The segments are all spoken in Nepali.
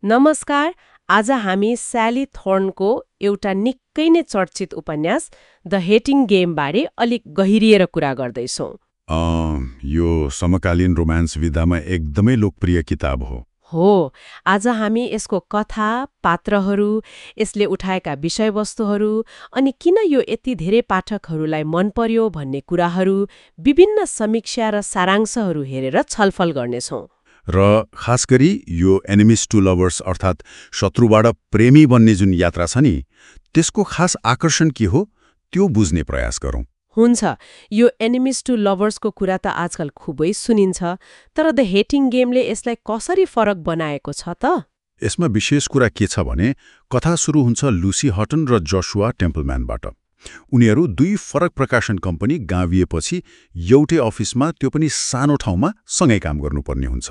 नमस्कार। आज हामी स्याली थोर्नको एउटा निकै नै चर्चित उपन्यास द हेटिङ गेमबारे अलिक गहिरिएर कुरा गर्दैछौँ। यो समकालीन रोमान्स विधामा एकदमै लोकप्रिय किताब हो। आज हामी यसको कथा, पात्रहरू, यसले उठाएका विषयवस्तुहरू अनि किन यो यति धेरै पाठकहरूलाई मन पर्यो भन्ने कुराहरू, विभिन्न समीक्षा र सारांशहरू हेरेर छलफल गर्नेछौँ। र खास गरी यो एनिमिज टु लभर्स अर्थात् शत्रुबाट प्रेमी बन्ने जुन यात्रा छ नि, त्यसको खास आकर्षण के हो त्यो बुझ्ने प्रयास गरौँ। हुन्छ। यो एनिमिज टु लभर्सको कुरा त आजकल खुबै सुनिन्छ, तर द हेटिङ गेमले यसलाई कसरी फरक बनाएको छ त? यसमा विशेष कुरा के छ भने कथा सुरु हुन्छ लुसी हटन र जसुआ टेम्पलम्यानबाट। उनीहरू दुई फरक प्रकाशन कम्पनी गाविएपछि एउटै अफिसमा, त्यो पनि सानो ठाउँमा सँगै काम गर्नुपर्ने हुन्छ।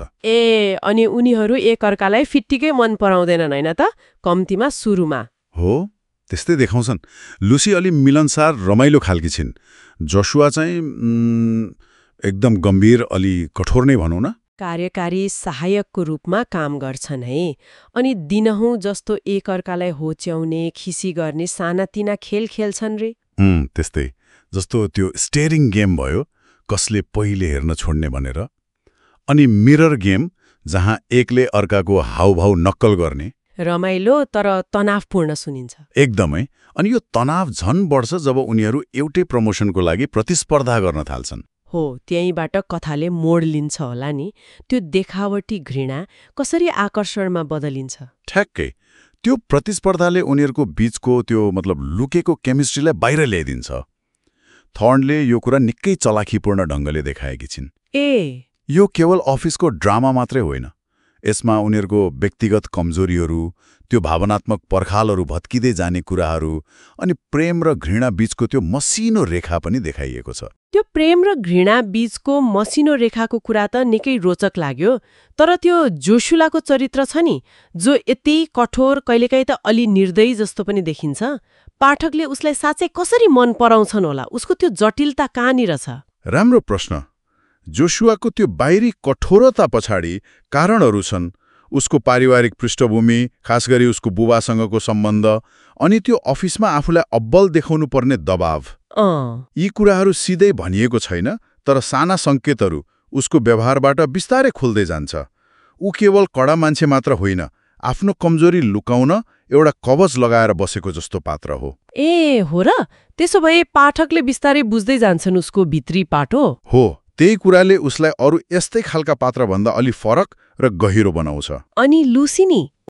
अनि उनीहरू एकअर्कालाई फिट्टिकै मन पराउँदैनन् हैन त, कम्तीमा सुरुमा। हो, त्यस्तै देखाउँछन्। लुसी अलि मिलनसार रमाइलो खालकी छिन्। जसुआ चाहिँ एकदम गम्भीर, अलि कठोर नै भनौँ न। कार्यकारी सहायकको रूपमा काम गर्छन् है, अनि दिनहुँ जस्तो एकअर्कालाई होच्याउने, खिसी गर्ने सानातिना खेल खेल्छन् रे। त्यस्तै, जस्तो त्यो स्टेरिङ गेम भयो, कसले पहिले हेर्न छोड्ने भनेर। अनि मिरर गेम, जहाँ एकले अर्काको हाउभाउ नक्कल गर्ने। रमाइलो तर तनावपूर्ण सुनिन्छ। एकदमै। अनि यो तनाव झन बढ्छ जब उनीहरू एउटै प्रमोसनको लागि प्रतिस्पर्धा गर्न थाल्छन्। हो, त्यहीँबाट कथाले मोड लिन्छ होला नि। त्यो देखावटी घृणा कसरी आकर्षणमा बदलिन्छ। ठ्याक्कै। त्यो प्रतिस्पर्धाले उनीहरूको बीचको त्यो लुकेको केमिस्ट्रीलाई बाहिर ल्याइदिन्छ। थर्नले यो कुरा निकै चलाखीपूर्ण ढङ्गले देखाएकी छिन्। यो केवल अफिसको ड्रामा मात्रै होइन। यसमा उनीहरूको व्यक्तिगत कमजोरीहरू, त्यो भावनात्मक पर्खालहरू भत्किँदै जाने कुराहरू, अनि प्रेम र घृणा बीचको त्यो मसिनो रेखा पनि देखाइएको छ। त्यो प्रेम र घृणा बीचको मसिनो रेखाको कुरा त निकै रोचक लाग्यो। तर त्यो जोशुलाको चरित्र छ नि, जो यति कठोर, कहिलेकाहीँ त अलि निर्दयी जस्तो पनि देखिन्छ, पाठकले उसलाई साँच्चै कसरी मन पराउँछन् होला? उसको त्यो जटिलता कहाँनिर छ? राम्रो प्रश्न। जोशुआको त्यो बाहिरी कठोरता पछाडि कारणहरू छन्। उसको पारिवारिक पृष्ठभूमि, खास गरी उसको बुबासँगको सम्बन्ध, अनि त्यो अफिसमा आफूलाई अब्बल देखाउनु पर्ने दबाव। यी कुराहरू सिधै भनिएको छैन, तर साना सङ्केतहरू उसको व्यवहारबाट बिस्तारै खुल्दै जान्छ। ऊ केवल कडा मान्छे मात्र होइन, आफ्नो कमजोरी लुकाउन एउटा कवच लगाएर बसेको जस्तो पात्र हो। हो र? त्यसो भए पाठकले बिस्तारै बुझ्दै जान्छन् उसको भित्री पाटो? हो, त्यही कुराले उसलाई अरू यस्तै खालका पात्रभन्दा अलि फरक र गहिरो बनाउँछ। अनि लुसी नि?